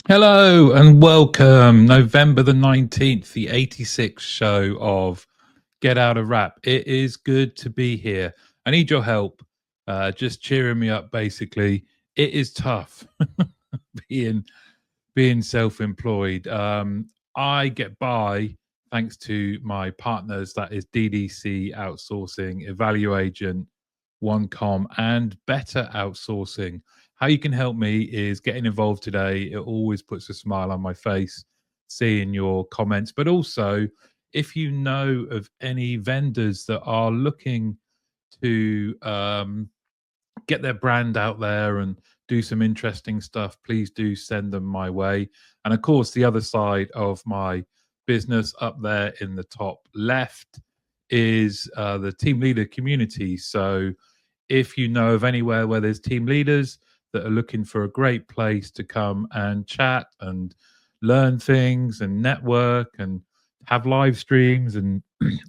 Hello and welcome. November the 19th, the 86th show of Get Out of Rap. It is good to be here. I need your help. Just cheering me up, basically. It is tough being being self-employed. I get by thanks to my partners, that is DDC Outsourcing, Evaluagent, OneCom, and Better Outsourcing. How you can help me is getting involved today. It always puts a smile on my face seeing your comments, but also if you know of any vendors that are looking to get their brand out there and do some interesting stuff, please do send them my way. And of course, the other side of my business up there in the top left is the team leader community. So if you know of anywhere where there's team leaders that are looking for a great place to come and chat and learn things and network and have live streams and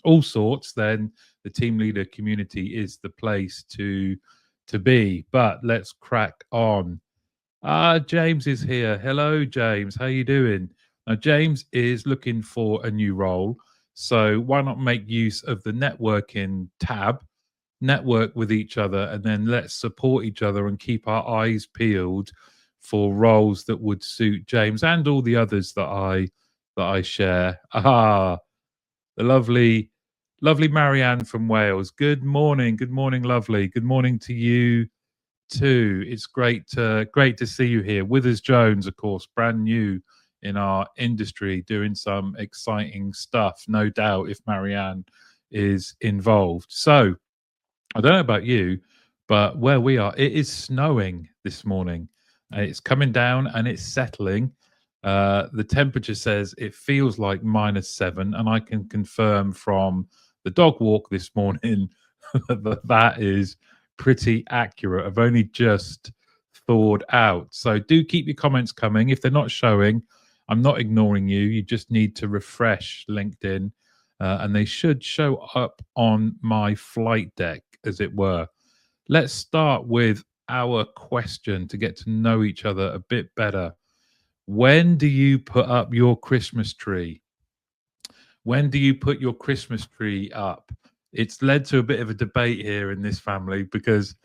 all sorts, then the team leader community is the place to be. But let's crack on. James is here. Hello, James. How you doing? Now, James is looking for a new role. So why not make use of the networking tab, network with each other, and then let's support each other and keep our eyes peeled for roles that would suit James and all the others that I share. The lovely Marianne from Wales. Good morning, lovely. Good morning to you too. It's great to see you here. Withers Jones, of course, brand new in our industry, doing some exciting stuff. No doubt, if Marianne is involved. So I don't know about you, but where we are, it is snowing this morning. It's coming down and it's settling. The temperature says it feels like -7, and I can confirm from the dog walk this morning that that is pretty accurate. I've only just thawed out. So do keep your comments coming. If they're not showing, I'm not ignoring you. You just need to refresh LinkedIn, and they should show up on my flight deck, as it were. Let's start with our question to get to know each other a bit better. When do you put up your Christmas tree? When do you put your Christmas tree up? It's led to a bit of a debate here in this family because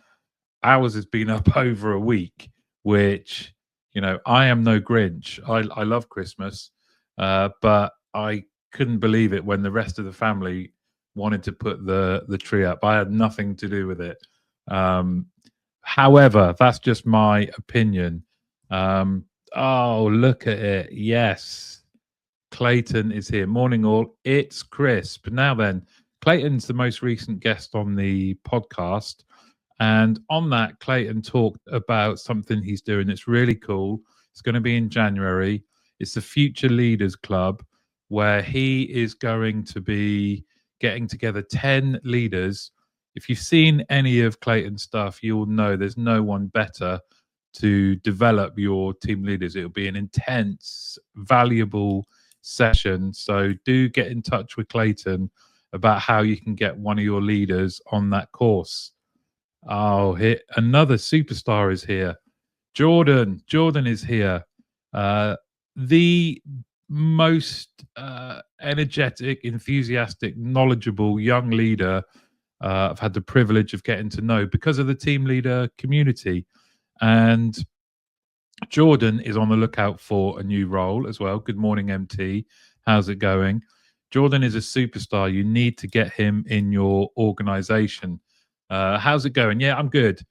ours has been up over a week, which, I am no Grinch. I love Christmas, but I couldn't believe it when the rest of the family wanted to put the tree up. I had nothing to do with it. Um, However, that's just my opinion. Oh, look at it. Yes. Clayton is here. Morning, all. It's crisp. Now then, Clayton's the most recent guest on the podcast. And on that, Clayton talked about something he's doing that's really cool. It's going to be in January. It's the Future Leaders Club, where he is going to be getting together 10 leaders. If you've seen any of Clayton's stuff, you'll know there's no one better to develop your team leaders. It'll be an intense, valuable session. So do get in touch with Clayton about how you can get one of your leaders on that course. Oh, here another superstar is here. Jordan is here. The most energetic, enthusiastic, knowledgeable young leader I've had the privilege of getting to know because of the team leader community. And Jordan is on the lookout for a new role as well. Good morning, MT. How's it going? Jordan is a superstar. You need to get him in your organization. How's it going? Yeah, I'm good.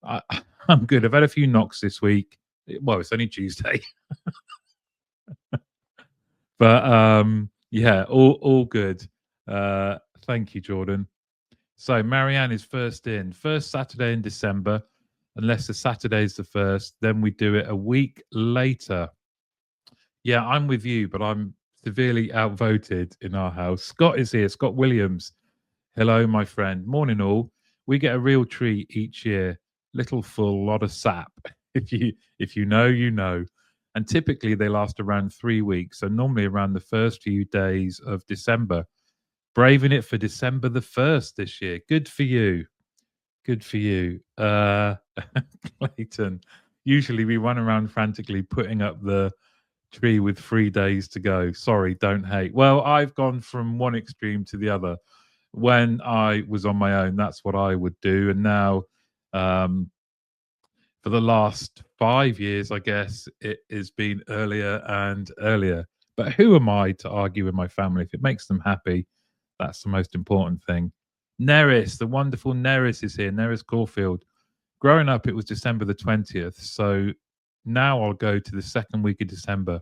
I, I'm good. I've had a few knocks this week. Well, it's only Tuesday, but yeah, all good. Thank you, Jordan. So Marianne is first Saturday in December, unless the Saturday's the first. Then we do it a week later. Yeah, I'm with you, but I'm severely outvoted in our house. Scott is here. Scott Williams. Hello, my friend. Morning, all. We get a real treat each year. Little full, lot of sap. If you know, you know. And typically they last around 3 weeks. So normally around the first few days of December. Braving it for December the 1st this year. Good for you. Good for you. Clayton. Usually we run around frantically putting up the tree with 3 days to go. Sorry, don't hate. Well, I've gone from one extreme to the other. When I was on my own, that's what I would do. And now, um, for the last 5 years, I guess it has been earlier and earlier. But who am I to argue with my family? If it makes them happy, that's the most important thing. Neris, the wonderful Neris is here. Neris Caulfield. Growing up, it was December the 20th. So now I'll go to the second week of December.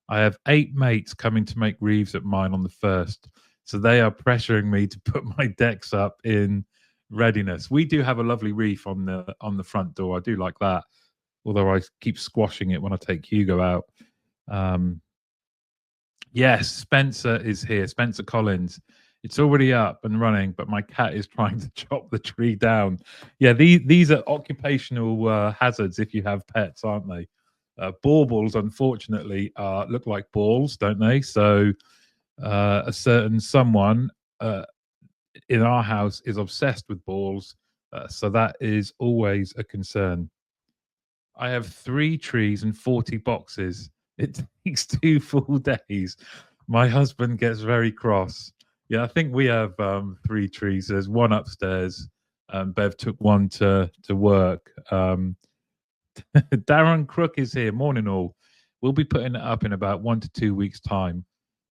I have 8 mates coming to make reeves at mine on the 1st. So they are pressuring me to put my decks up in readiness. We do have a lovely reef on the front door. I do like that. Although I keep squashing it when I take Hugo out. Um, yes, Spencer is here. Spencer Collins. It's already up and running, but my cat is trying to chop the tree down. Yeah, these are occupational hazards if you have pets, aren't they? Baubles, unfortunately, look like balls, don't they? So a certain someone in our house is obsessed with balls, so that is always a concern. I have 3 trees and 40 boxes. It takes 2 full days. My husband gets very cross. Yeah, I think we have 3 trees. There's one upstairs. Bev took one to work. Darren Crook is here. Morning, all. We'll be putting it up in about 1 to 2 weeks' time.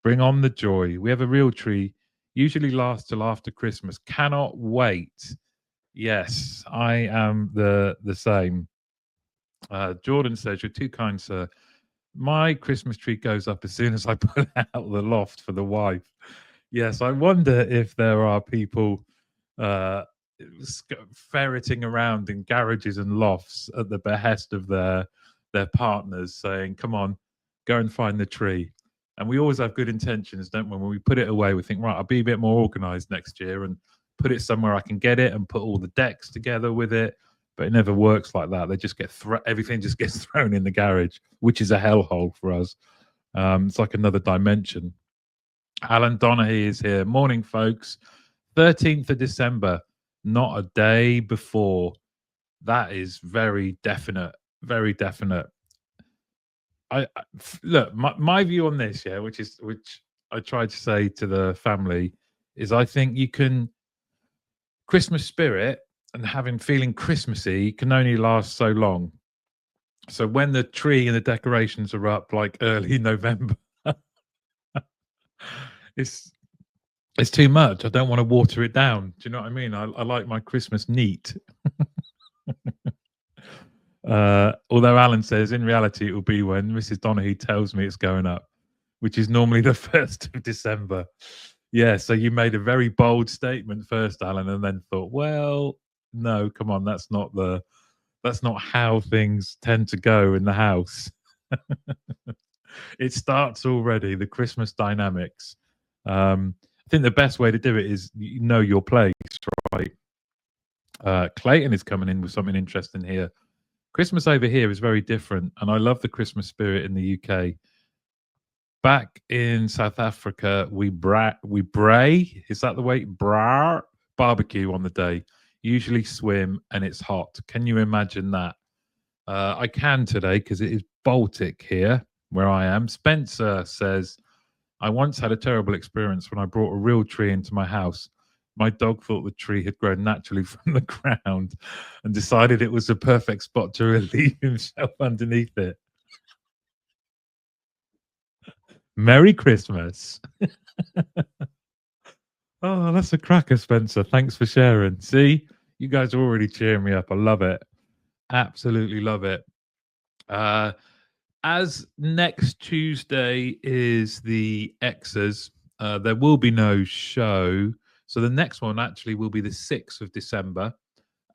Bring on the joy. We have a real tree. Usually lasts till after Christmas. Cannot wait. Yes, I am the same. Jordan says, "You're too kind, sir. My Christmas tree goes up as soon as I put out the loft for the wife." Yes, I wonder if there are people uh, ferreting around in garages and lofts at the behest of their partners, saying, "Come on, go and find the tree." And we always have good intentions, don't we? When we put it away, we think, right, I'll be a bit more organized next year and put it somewhere I can get it and put all the decks together with it. But it never works like that. They just get everything just gets thrown in the garage, which is a hellhole for us. It's like another dimension. Alan Donaghy is here. Morning, folks. 13th of December, not a day before. That is very definite. Very definite. Look, my view on this, yeah, which I tried to say to the family, is I think you can Christmas spirit and having feeling Christmassy can only last so long. So when the tree and the decorations are up, like early November, it's too much. I don't want to water it down. Do you know what I mean? I like my Christmas neat. Although Alan says in reality it will be when Mrs. Donaghy tells me it's going up, which is normally the 1st of December. Yeah, so you made a very bold statement first, Alan, and then thought, well, no, come on, that's not how things tend to go in the house. It starts already, the Christmas dynamics. I think the best way to do it is you know your place, right? Clayton is coming in with something interesting here. Christmas over here is very different, and I love the Christmas spirit in the UK. Back in South Africa, we bray. Is that the way? Brar barbecue on the day. Usually swim, and it's hot. Can you imagine that? I can today because it is Baltic here where I am. Spencer says, "I once had a terrible experience when I brought a real tree into my house. My dog thought the tree had grown naturally from the ground and decided it was the perfect spot to relieve himself underneath it." Merry Christmas. Oh, that's a cracker, Spencer. Thanks for sharing. See, you guys are already cheering me up. I love it. Absolutely love it. Uh, as next Tuesday is the X's, there will be no show. So the next one actually will be the 6th of December.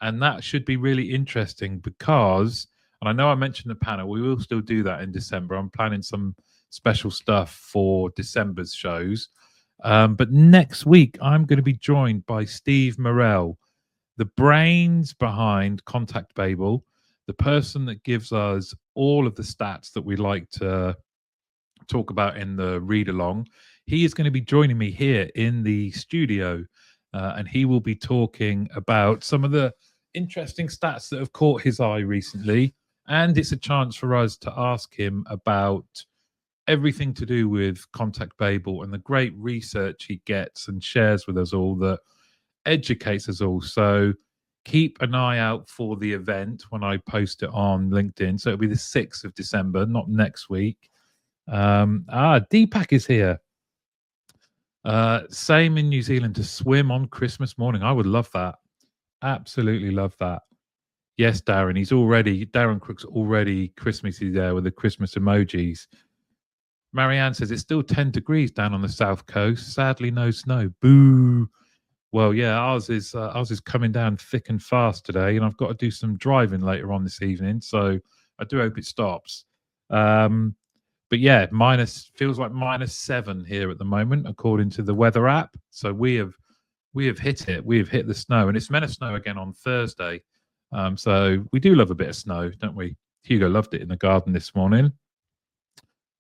And that should be really interesting because, and I know I mentioned the panel, we will still do that in December. I'm planning some special stuff for December's shows. But next week, I'm going to be joined by Steve Morell, the brains behind Contact Babel, the person that gives us all of the stats that we like to talk about in the read along. He is going to be joining me here in the studio, and he will be talking about some of the interesting stats that have caught his eye recently. and it's a chance for us to ask him about everything to do with Contact Babel and the great research he gets and shares with us all that educates us all. So keep an eye out for the event when I post it on LinkedIn. So it'll be the 6th of December, not next week. Deepak is here. Same in New Zealand, to swim on Christmas morning. I would love that. Absolutely love that. Yes, Darren. Darren Crook's already Christmassy there with the Christmas emojis. Marianne says it's still 10 degrees down on the south coast. Sadly, no snow. Boo. Well, yeah, ours is coming down thick and fast today, and I've got to do some driving later on this evening. So I do hope it stops. But yeah, feels like -7 here at the moment, according to the weather app. So we have hit it. We have hit the snow, and it's meant to snow again on Thursday. So we do love a bit of snow, don't we? Hugo loved it in the garden this morning.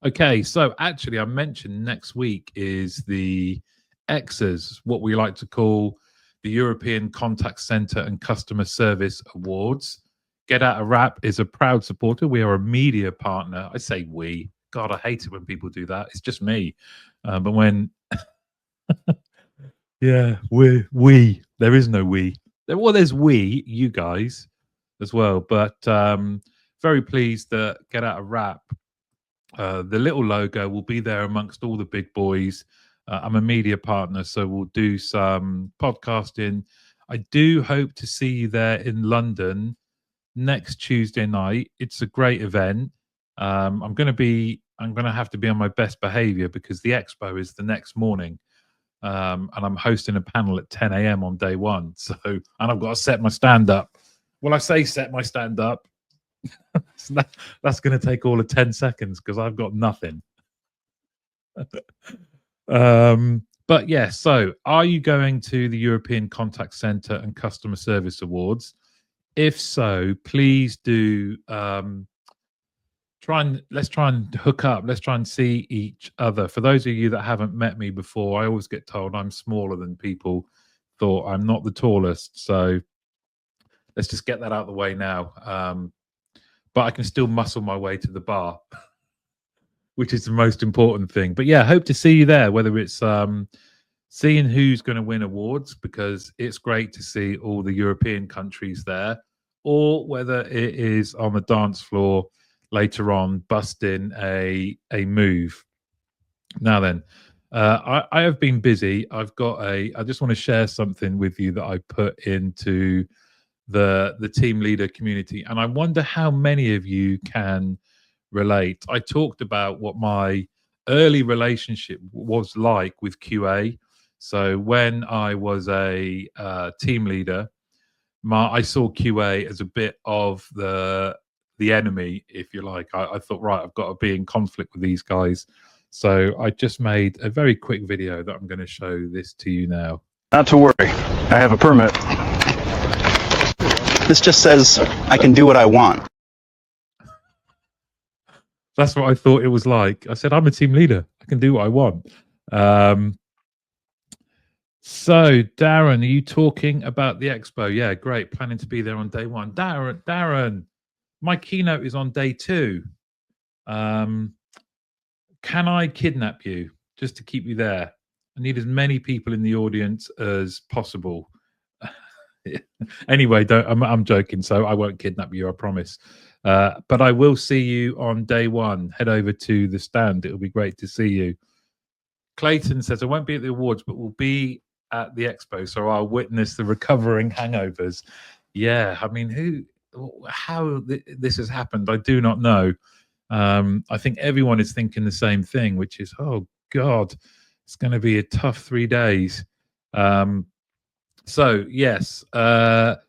Okay, so actually, I mentioned next week is the EXAs, what we like to call the European Contact Center and Customer Service Awards. Get Out a Wrap is a proud supporter. We are a media partner. I say we. God, I hate it when people do that. It's just me. But when, yeah, we. There is no we. Well, there's we, you guys, as well. But very pleased that Get Out a Wrap, the little logo, will be there amongst all the big boys. I'm a media partner, so we'll do some podcasting. I do hope to see you there in London next Tuesday night. It's a great event. I'm going to have to be on my best behavior because the expo is the next morning. And I'm hosting a panel at 10 a.m. on day one. So, and I've got to set my stand up. When I say set my stand up, that's going to take all of 10 seconds because I've got nothing. But yeah, so are you going to the European Contact Center and Customer Service Awards? If so, please do let's try and hook up. Let's try and see each other. For those of you that haven't met me before, I always get told I'm smaller than people thought. I'm not the tallest, so let's just get that out of the way now. But I can still muscle my way to the bar, which is the most important thing. But yeah, hope to see you there, whether it's seeing who's going to win awards, because it's great to see all the European countries there, or whether it is on the dance floor later on, busting a move. Now then, I have been busy. I just want to share something with you that I put into the team leader community, and I wonder how many of you can relate. I talked about what my early relationship was like with QA. So when I was a team leader, I saw QA as a bit of the enemy, if you like. I thought, right, I've got to be in conflict with these guys. So I just made a very quick video that I'm going to show this to you now. Not to worry, I have a permit. This just says I can do what I want. That's what I thought it was like. I said, I'm a team leader. I can do what I want. So, Darren, are you talking about the expo? Yeah, great. Planning to be there on day one. Darren, my keynote is on day 2. Can I kidnap you just to keep you there? I need as many people in the audience as possible. Anyway, I'm joking. So I won't kidnap you, I promise. But I will see you on day 1. Head over to the stand. It'll be great to see you. Clayton says, I won't be at the awards, but will be at the expo, so I'll witness the recovering hangovers. Yeah, I mean, how this has happened, I do not know. I think everyone is thinking the same thing, which is, oh God, it's going to be a tough 3 days. So yes, as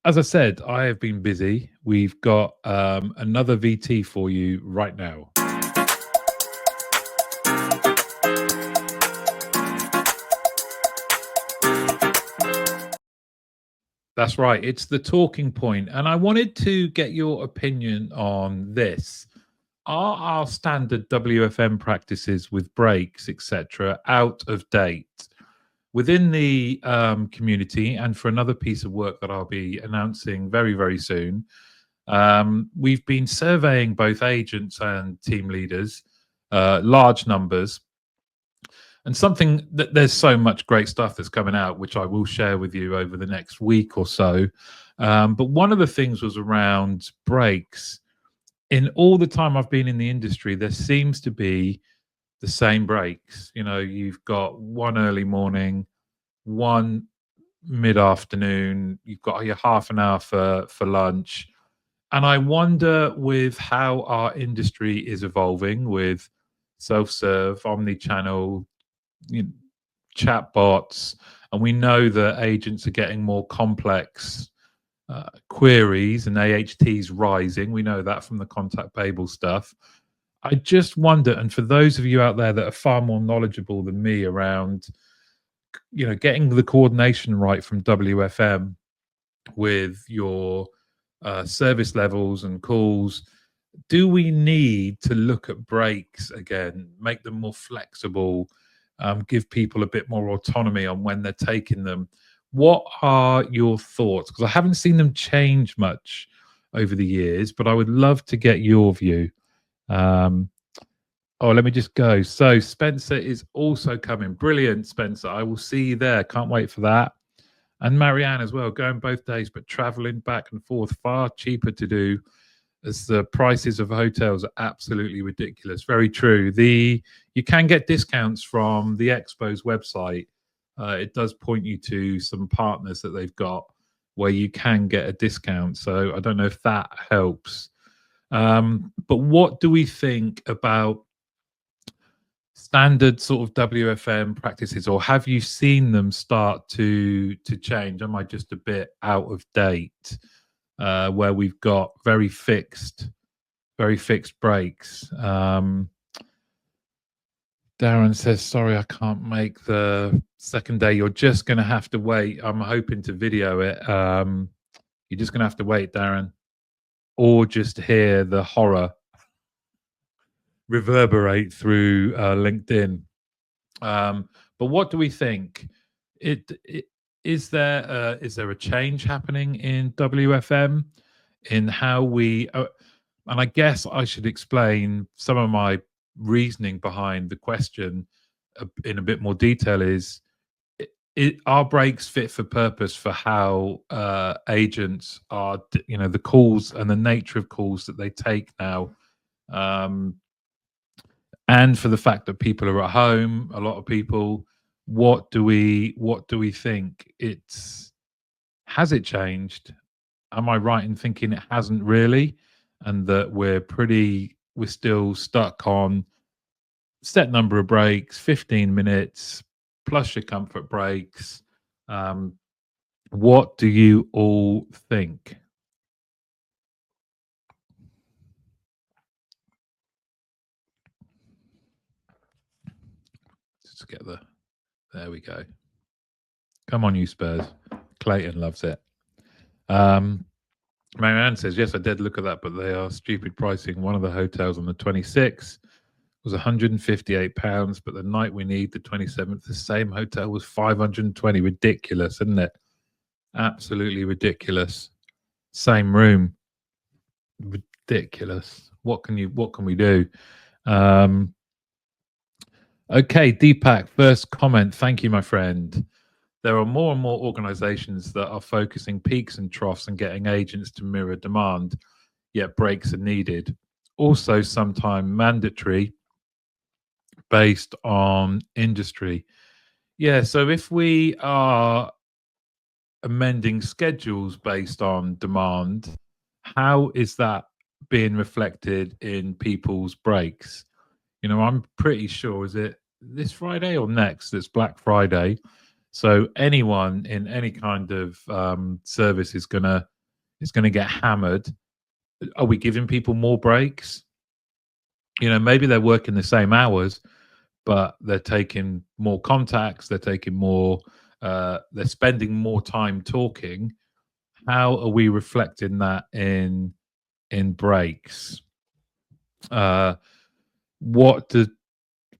I said, I have been busy. We've got another VT for you right now. That's right. It's the talking point. And I wanted to get your opinion on this. Are our standard WFM practices with breaks, etc., out of date? Within the community, and for another piece of work that I'll be announcing very, very soon, We've been surveying both agents and team leaders, large numbers, and something that there's so much great stuff that's coming out, which I will share with you over the next week or so. But one of the things was around breaks. In all the time I've been in the industry, there seems to be the same breaks. You've got one early morning, one mid-afternoon, you've got your half an hour for lunch. And I wonder, with how our industry is evolving with self-serve, omni-channel, you know, chatbots, and we know that agents are getting more complex queries and AHT's rising. We know that from the contact Babel stuff. I just wonder, and for those of you out there that are far more knowledgeable than me around, getting the coordination right from WFM with your service levels and calls, do we need to look at breaks again, make them more flexible, give people a bit more autonomy on when they're taking them? What are your thoughts? Because I haven't seen them change much over the years, but I would love to get your view. Let me just go. So Spencer is also coming. Brilliant, Spencer. I will see you there. Can't wait for that. And Marianne as well, going both days, but traveling back and forth, far cheaper to do, as the prices of hotels are absolutely ridiculous. Very true. You can get discounts from the Expo's website. It does point you to some partners that they've got where you can get a discount. So I don't know if that helps. But what do we think about standard sort of WFM practices, or have you seen them start to change? Am I just a bit out of date, where we've got very fixed breaks? Darren says, sorry, I can't make the second day. You're just going to have to wait. I'm hoping to video it. You're just going to have to wait, Darren, or just hear the horror reverberate through LinkedIn. But what do we think? Is there a change happening in WFM in how we? And I guess I should explain some of my reasoning behind the question in a bit more detail. Are breaks fit for purpose for how agents are? The calls and the nature of calls that they take now. And for the fact that people are at home, a lot of people, what do we think? Has it changed? Am I right in thinking it hasn't really, and that we're still stuck on set number of breaks, 15 minutes plus your comfort breaks? What do you all think? Let's get there we go. Come on, you Spurs. Clayton loves it. Marianne says, yes, I did look at that, but they are stupid pricing. One of the hotels on the 26th was £158, but the night we need, the 27th, the same hotel was 520. Ridiculous, isn't it? Absolutely ridiculous. Same room. Ridiculous. What can we do? Okay, Deepak, first comment. Thank you, my friend. There are more and more organizations that are focusing peaks and troughs and getting agents to mirror demand, yet breaks are needed. Also, sometimes mandatory based on industry. Yeah, so if we are amending schedules based on demand, how is that being reflected in people's breaks? I'm pretty sure, is it this Friday or next? It's Black Friday. So anyone in any kind of service is gonna get hammered. Are we giving people more breaks? Maybe they're working the same hours, but they're taking more contacts. They're taking more. They're spending more time talking. How are we reflecting that in breaks?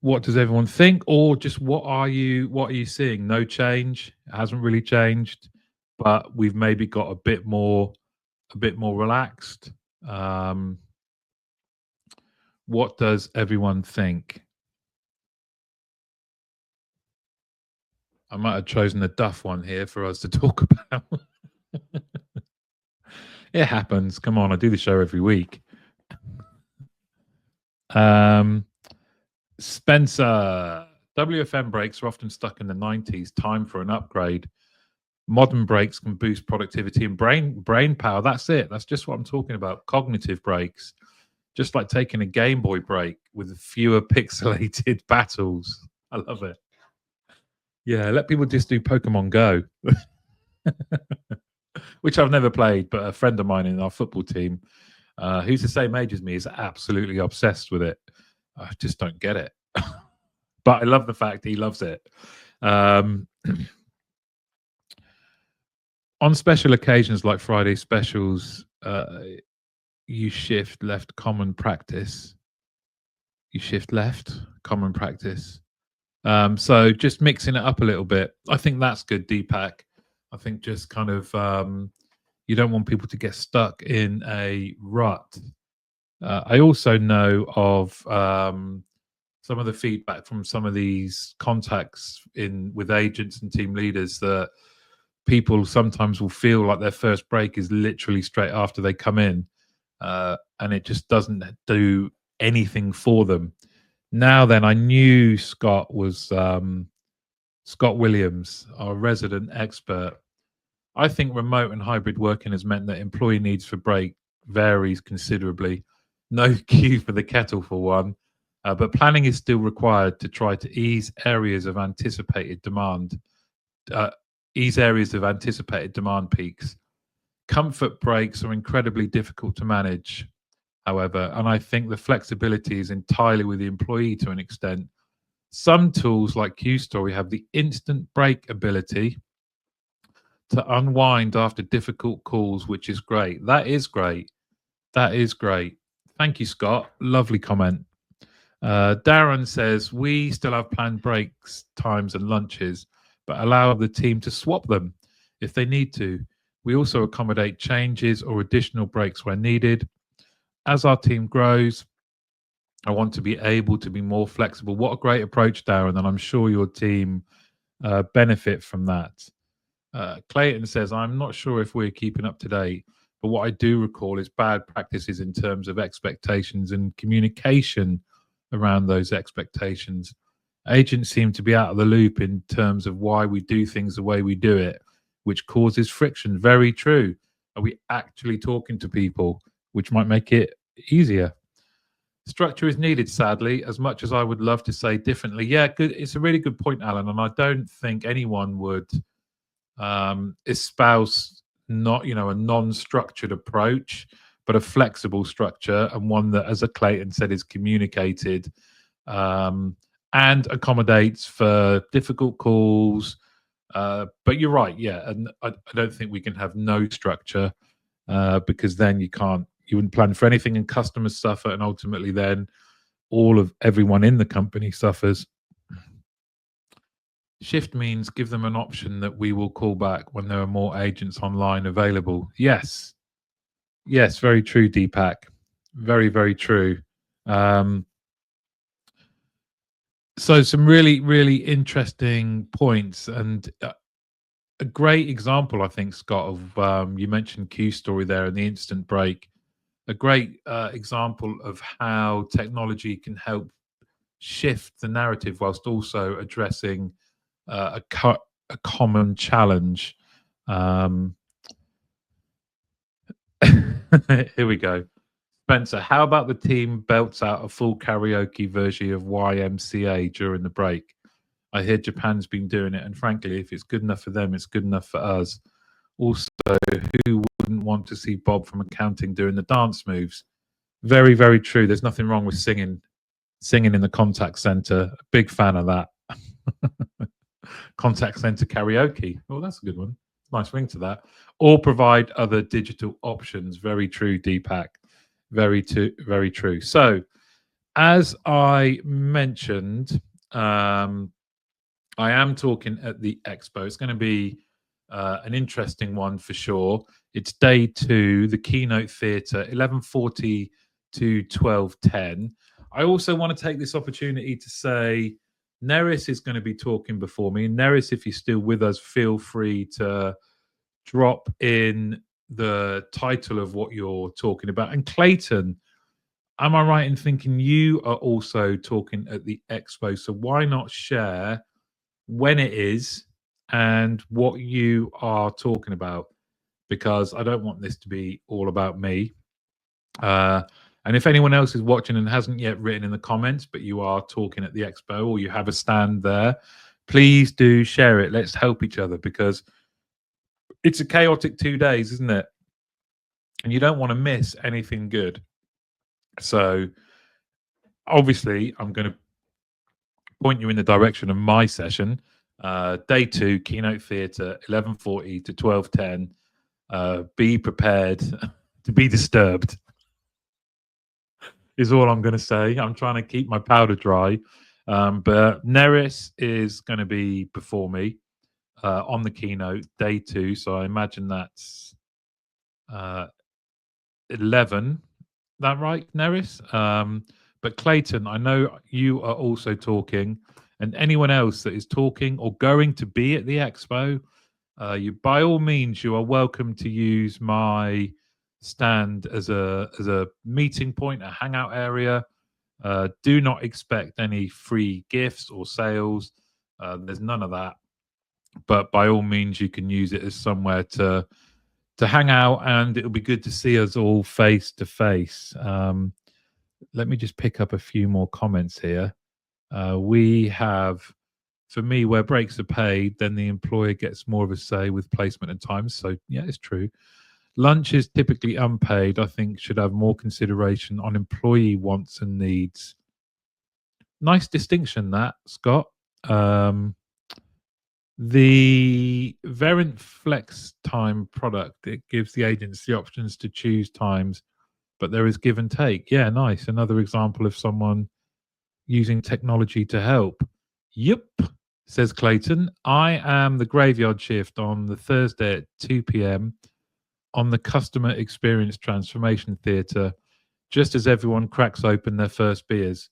What does everyone think, or just what are you seeing? No change. It hasn't really changed, but we've maybe got a bit more a bit more relaxed? What does everyone think? I might have chosen the Duff one here for us to talk about. It happens. Come on, I do the show every week. Spencer, WFM brakes are often stuck in the 90s. Time for an upgrade. Modern brakes can boost productivity and brain power. That's it. That's just what I'm talking about. Cognitive brakes, just like taking a Game Boy break with fewer pixelated battles. I love it. Yeah, let people just do Pokemon Go, which I've never played, but a friend of mine in our football team, who's the same age as me, is absolutely obsessed with it. I just don't get it. But I love the fact he loves it. On special occasions like Friday specials, you shift left common practice. You shift left common practice. So just mixing it up a little bit. I think that's good, Deepak. I think just kind of you don't want people to get stuck in a rut. I also know of some of the feedback from some of these contacts with agents and team leaders that people sometimes will feel like their first break is literally straight after they come in, and it just doesn't do anything for them. Now then, I knew Scott was Scott Williams, our resident expert. I think remote and hybrid working has meant that employee needs for break varies considerably. No queue for the kettle for one, but planning is still required to try to ease areas of anticipated demand. Peaks. Comfort breaks are incredibly difficult to manage, however, and I think the flexibility is entirely with the employee to an extent. Some tools like QStory have the instant break ability to unwind after difficult calls, which is great. That is great. That is great. Thank you, Scott. Lovely comment. Darren says, we still have planned breaks, times, and lunches, but allow the team to swap them if they need to. We also accommodate changes or additional breaks where needed. As our team grows, I want to be able to be more flexible. What a great approach, Darren, and I'm sure your team benefit from that. Clayton says, I'm not sure if we're keeping up to date, but what I do recall is bad practices in terms of expectations and communication around those expectations. Agents seem to be out of the loop in terms of why we do things the way we do it, which causes friction. Very true. Are we actually talking to people, which might make it easier? Structure is needed, sadly, as much as I would love to say differently. Yeah, good. It's a really good point, Alan, and I don't think anyone would espouse not a non-structured approach, but a flexible structure, and one that, as a Clayton said, is communicated and accommodates for difficult calls. But you're right, yeah, and I don't think we can have no structure because then you wouldn't plan for anything, and customers suffer, and ultimately then everyone in the company suffers. Shift means give them an option that we will call back when there are more agents online available. Yes, very true, Deepak. Very, very true. So some really, really interesting points, and a great example, I think, Scott, of you mentioned QStory there and the instant break. A great example of how technology can help shift the narrative whilst also addressing a common challenge. Here we go. Spencer, how about the team belts out a full karaoke version of YMCA during the break? I hear Japan's been doing it, and frankly, if it's good enough for them, it's good enough for us. Also, who wouldn't want to see Bob from accounting doing the dance moves? Very, very true. There's nothing wrong with singing in the contact center. Big fan of that. Contact center karaoke. Oh, that's a good one. Nice ring to that. Or provide other digital options. Very true, Deepak. Very true. So, as I mentioned, I am talking at the expo. It's going to be an interesting one for sure. It's day 2, the Keynote Theatre, 11:40 to 12:10. I also want to take this opportunity to say Neris is going to be talking before me. Neris, if you're still with us, feel free to drop in the title of what you're talking about. And Clayton, am I right in thinking you are also talking at the expo? So why not share when it is and what you are talking about? Because I don't want this to be all about me. And if anyone else is watching and hasn't yet written in the comments, but you are talking at the expo or you have a stand there, please do share it. Let's help each other, because it's a chaotic 2 days, isn't it? And you don't want to miss anything good. So obviously, I'm going to point you in the direction of my session. Day 2, Keynote Theatre, 11:40 to 12:10. Be prepared to be disturbed, is all I'm going to say. I'm trying to keep my powder dry. But Neris is going to be before me on the keynote, day 2. So I imagine that's 11. That right, Neris? But Clayton, I know you are also talking, and anyone else that is talking or going to be at the expo, you by all means you are welcome to use my stand as a meeting point, a hangout area. Do not expect any free gifts or sales. There's none of that. But by all means, you can use it as somewhere to hang out, and it'll be good to see us all face to face. Let me just pick up a few more comments here. We have, for me, where breaks are paid, then the employer gets more of a say with placement and times. So yeah, it's true. Lunch is typically unpaid. I think should have more consideration on employee wants and needs. Nice distinction, that, Scott. The Verint Flex Time product, it gives the agents the options to choose times, but there is give and take. Yeah, nice. Another example of someone using technology to help. Yep, says Clayton. I am the graveyard shift on the Thursday at 2 p.m. on the Customer Experience Transformation Theatre, just as everyone cracks open their first beers.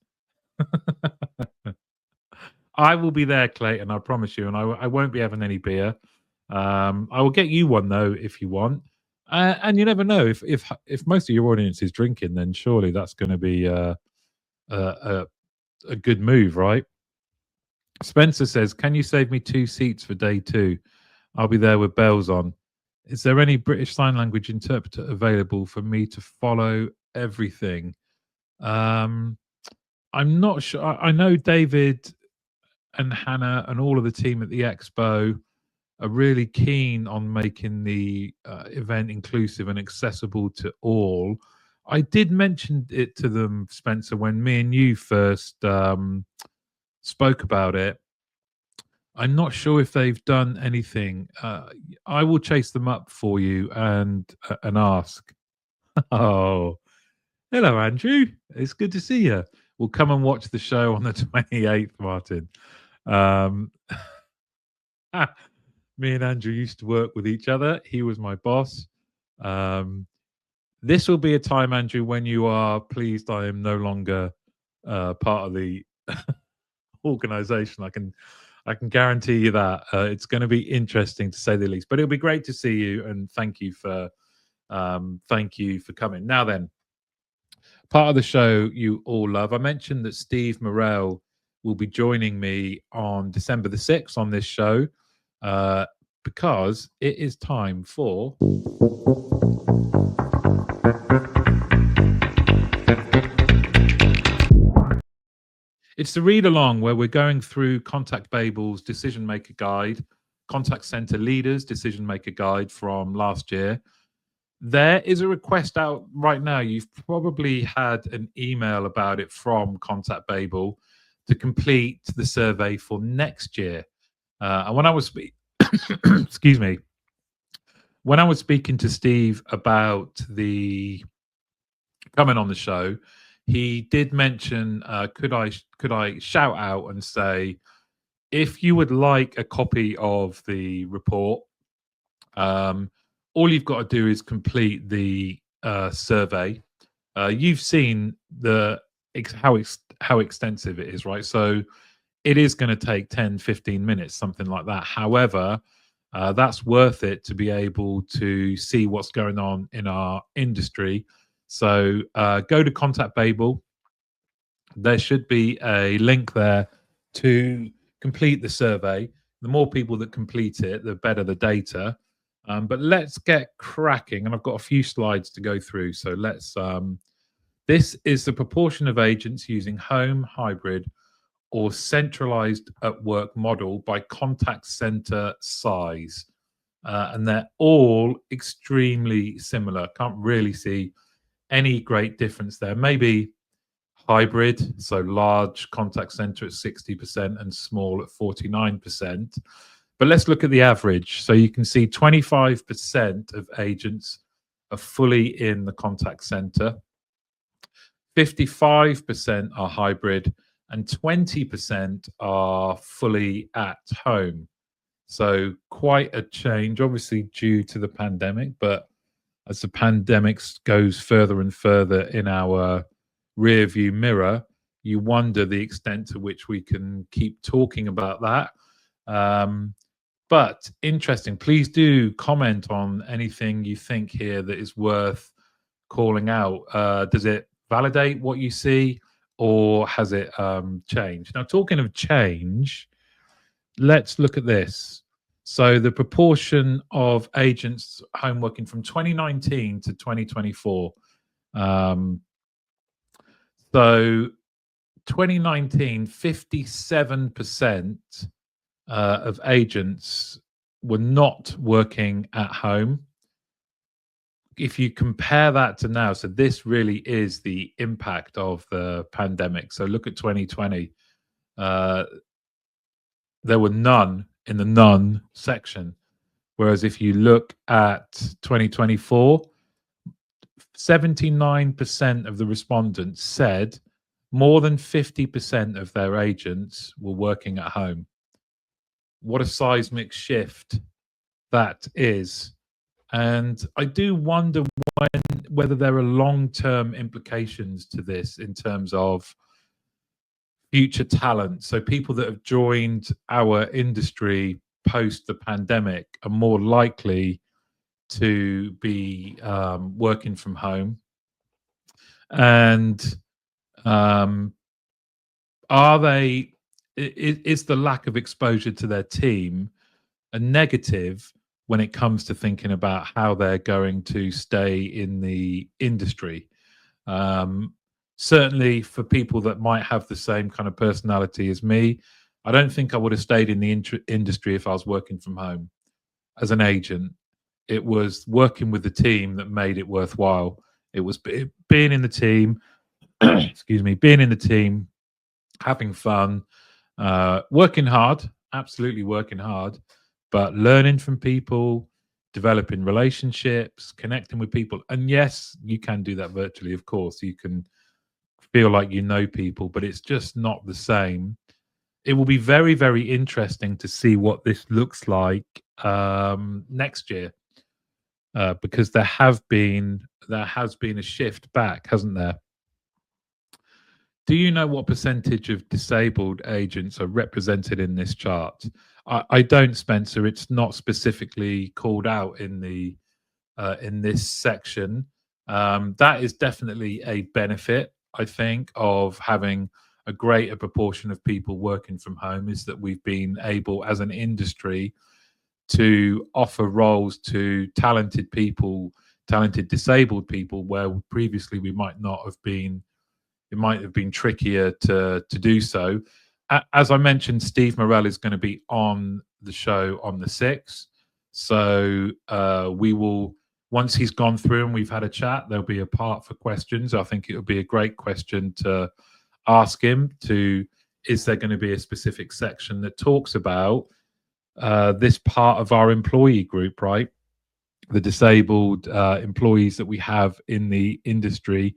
I will be there, Clayton, I promise you, and I won't be having any beer. I will get you one though if you want. And you never know, if most of your audience is drinking, then surely that's going to be a good move, right? Spencer says, "Can you save me 2 seats for day 2? I'll be there with bells on. Is there any British Sign Language interpreter available for me to follow everything?" I'm not sure. I know David and Hannah and all of the team at the expo are really keen on making the event inclusive and accessible to all. I did mention it to them, Spencer, when me and you first spoke about it. I'm not sure if they've done anything. I will chase them up for you and ask. Oh, hello, Andrew. It's good to see you. We'll come and watch the show on the 28th, Martin. Me and Andrew used to work with each other. He was my boss. This will be a time, Andrew, when you are pleased I am no longer part of the organization. I can guarantee you that. It's going to be interesting to say the least. But it'll be great to see you, and thank you for coming. Now then, part of the show you all love. I mentioned that Steve Morrell will be joining me on December the 6th on this show, because it is time for it's the read along, where we're going through Contact Babel's Decision Maker Guide, Contact Center Leaders Decision Maker Guide from last year. There is a request out right now. You've probably had an email about it from Contact Babel to complete the survey for next year. And when I was excuse me, when I was speaking to Steve about the coming on the show, he did mention, could I shout out and say, if you would like a copy of the report, All you've got to do is complete the survey. You've seen how extensive it is, right? So it is going to take 10, 15 minutes, something like that. However, that's worth it to be able to see what's going on in our industry. So go to Contact Babel. There should be a link there to complete the survey. The more people that complete it, the better the data. But let's get cracking. And I've got a few slides to go through. So let's. This is the proportion of agents using home, hybrid, or centralized at work model by contact center size. And they're all extremely similar. Can't really see any great difference there. Maybe hybrid, so large contact center at 60% and small at 49%. But let's look at the average. So you can see 25% of agents are fully in the contact center, 55% are hybrid, and 20% are fully at home. So quite a change, obviously due to the pandemic, but as the pandemic goes further and further in our rear view mirror, you wonder the extent to which we can keep talking about that. But interesting, please do comment on anything you think here that is worth calling out. Does it validate what you see, or has it changed? Now, talking of change, let's look at this. So the proportion of agents home working from 2019 to 2024. So 2019, 57% of agents were not working at home. If you compare that to now, so this really is the impact of the pandemic. So look at 2020. There were none in the none section. Whereas if you look at 2024, 79% of the respondents said more than 50% of their agents were working at home. What a seismic shift that is. And I do wonder whether there are long-term implications to this in terms of future talent. So people that have joined our industry post the pandemic are more likely to be working from home. And are they? Is the lack of exposure to their team a negative when it comes to thinking about how they're going to stay in the industry? Certainly for people that might have the same kind of personality as me, I don't think I would have stayed in the industry if I was working from home as an agent. It was working with the team that made it worthwhile. It was being in the team, excuse me, being in the team, having fun, working hard, absolutely working hard, but learning from people, developing relationships, connecting with people. And yes, you can do that virtually, of course. You can feel like you know people, but it's just not the same. It will be very, very interesting to see what this looks like next year, because there has been a shift back, hasn't there? Do you know what percentage of disabled agents are represented in this chart? I don't, Spencer. It's not specifically called out in the in this section. That is definitely a benefit, I think, of having a greater proportion of people working from home, is that we've been able, as an industry, to offer roles to talented people, talented disabled people, where previously we might not have been. It might have been trickier to do so. As I mentioned, Steve Morell is going to be on the show on the 6th. So we will, once he's gone through and we've had a chat, there'll be a part for questions. I think it would be a great question to ask him is there going to be a specific section that talks about this part of our employee group, right? The disabled employees that we have in the industry,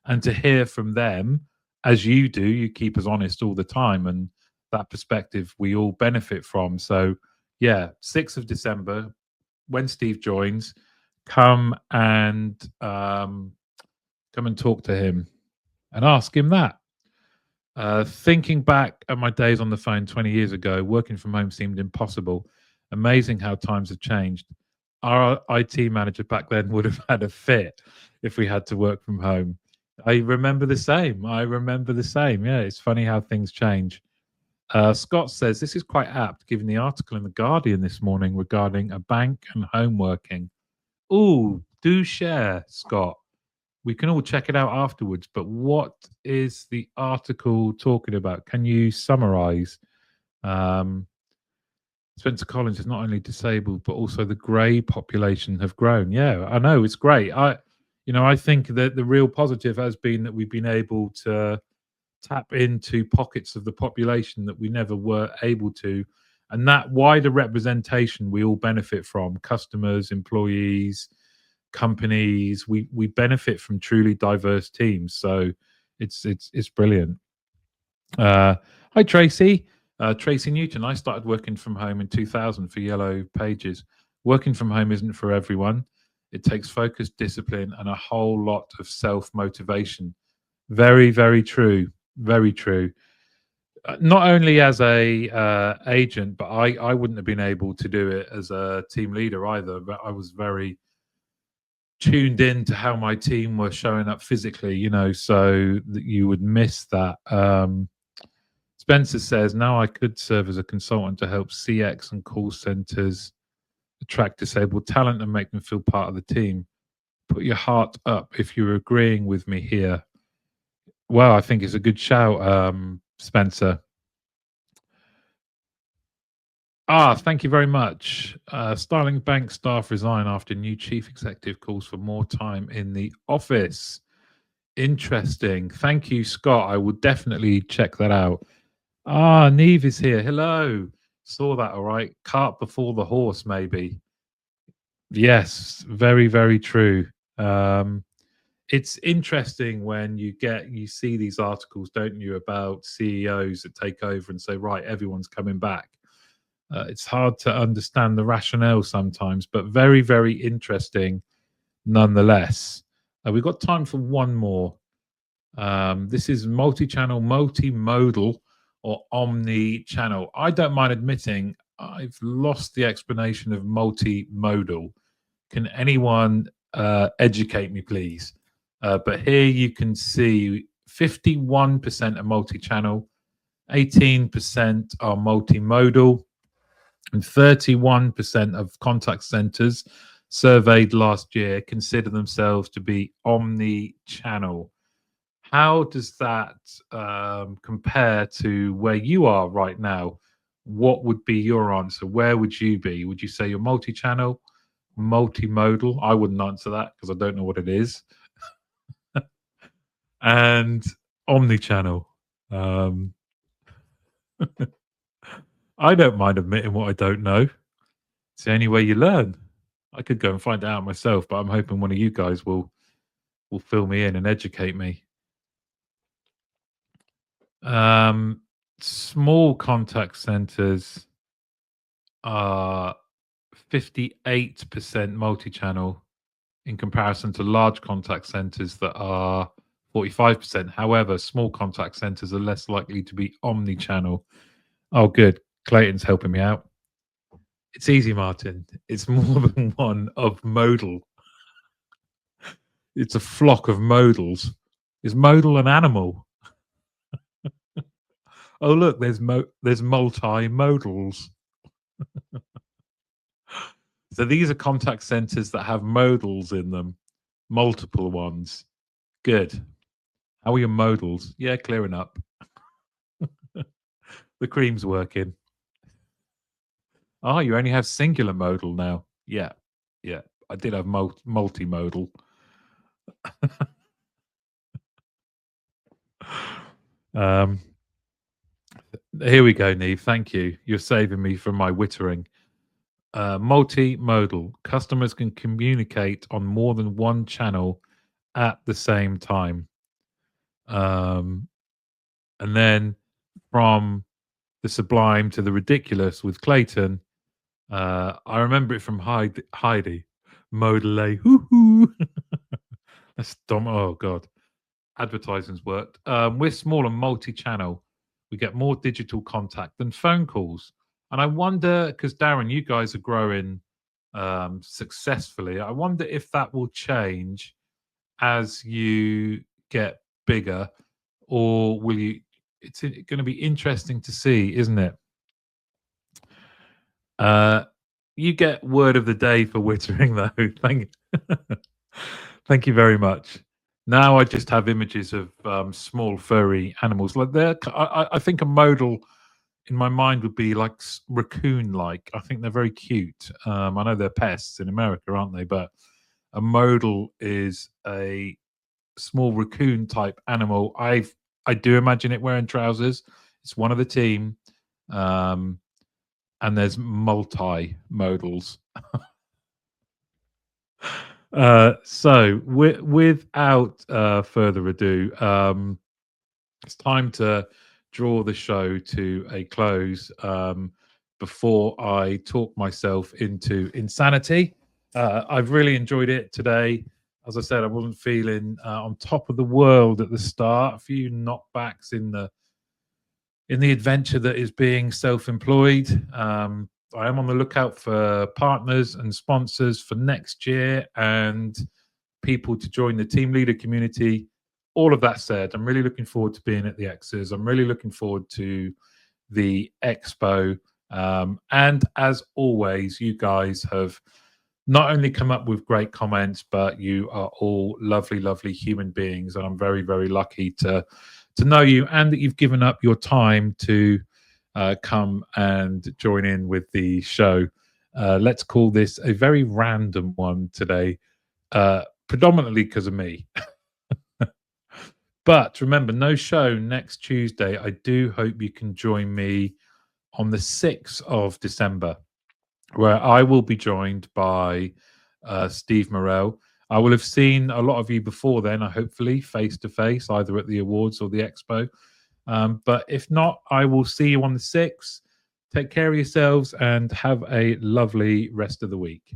and to hear from them, as you do, you keep us honest all the time, and that perspective we all benefit from. So yeah, 6th of December, when Steve joins, come and talk to him and ask him that. Thinking back at my days on the phone 20 years ago, working from home seemed impossible. Amazing how times have changed. Our IT manager back then would have had a fit if we had to work from home. I remember the same. Yeah, it's funny how things change. Scott says this is quite apt given the article in The Guardian this morning regarding a bank and home working. Oh, do share, Scott. We can all check it out afterwards. But what is the article talking about? Can you summarize? Um, Spencer Collins is not only disabled, but also the grey population have grown. Yeah, I know it's great. I think that the real positive has been that we've been able to tap into pockets of the population that we never were able to, and that wider representation we all benefit from: customers, employees, companies. We benefit from truly diverse teams, so it's brilliant. Hi Tracy. Tracy Newton. I started working from home in 2000 for Yellow Pages. Working from home isn't for everyone. It takes focus, discipline, and a whole lot of self motivation. Very, very true. Very true. Not only as a agent, but I wouldn't have been able to do it as a team leader either. But I was very tuned in to how my team were showing up physically, so that you would miss that. Spencer says, now I could serve as a consultant to help CX and call centers attract disabled talent and make them feel part of the team. Put your heart up if you're agreeing with me here. Well, I think it's a good shout, Spencer. Thank you very much. Starling Bank staff resign after new chief executive calls for more time in the office. Interesting. Thank you, Scott. I will definitely check that out. Neve is here. Hello. Saw that, all right. Cart before the horse, maybe. Yes, very, very true. It's interesting when you see these articles, don't you, about CEOs that take over and say, right, everyone's coming back. It's hard to understand the rationale sometimes, but very, very interesting nonetheless. We've got time for one more. This is multi-channel, multimodal, or omni-channel. I don't mind admitting I've lost the explanation of multimodal. Can anyone educate me, please? But here you can see 51% are multi-channel, 18% are multimodal, and 31% of contact centers surveyed last year consider themselves to be omni-channel. How does that compare to where you are right now? What would be your answer? Where would you be? Would you say you're multi-channel, multimodal? I wouldn't answer that because I don't know what it is. And omni-channel. I don't mind admitting what I don't know. It's the only way you learn. I could go and find it out myself, but I'm hoping one of you guys will fill me in and educate me. Small contact centers are 58% multi-channel in comparison to large contact centers that are 45%. However, small contact centers are less likely to be omni-channel. Oh, good. Clayton's helping me out. It's easy, Martin. It's more than one of modal. It's a flock of modals. Is modal an animal? Oh, look, there's multimodals. So these are contact centers that have modals in them, multiple ones. Good. How are your modals? Yeah, clearing up. The cream's working. Oh, you only have singular modal now. Yeah. I did have multimodal. Here we go, Neve. Thank you. You're saving me from my wittering. Multimodal. Customers can communicate on more than one channel at the same time. And then from the sublime to the ridiculous with Clayton, I remember it from Heidi. Modal. Hoo-hoo. That's dumb. Oh, God. Advertising's worked. We're small and multi-channel. We get more digital contact than phone calls. And I wonder, because Darren, you guys are growing successfully. I wonder if that will change as you get bigger, or will you? It's going to be interesting to see, isn't it? You get word of the day for wittering, though. Thank you very much. Now I just have images of small furry animals. Like I think a modal in my mind would be like raccoon-like. I think they're very cute. I know they're pests in America, aren't they? But a modal is a small raccoon type animal. I do imagine it wearing trousers. It's one of the team, and there's multi-modals. So without further ado, it's time to draw the show to a close before I talk myself into insanity. I've really enjoyed it today. As I said, I wasn't feeling on top of the world at the start. A few knockbacks in the adventure that is being self-employed. I am on the lookout for partners and sponsors for next year and people to join the team leader community. All of that said, I'm really looking forward to being at the X's. I'm really looking forward to the expo. And as always, you guys have not only come up with great comments, but you are all lovely, lovely human beings. And I'm very, very lucky to know you and that you've given up your time to come and join in with the show. Let's call this a very random one today, predominantly because of me. But remember, no show next Tuesday. I do hope you can join me on the 6th of December, where I will be joined by Steve Morell. I will have seen a lot of you before then, hopefully face to face, either at the awards or the expo. But if not, I will see you on the 6th. Take care of yourselves and have a lovely rest of the week.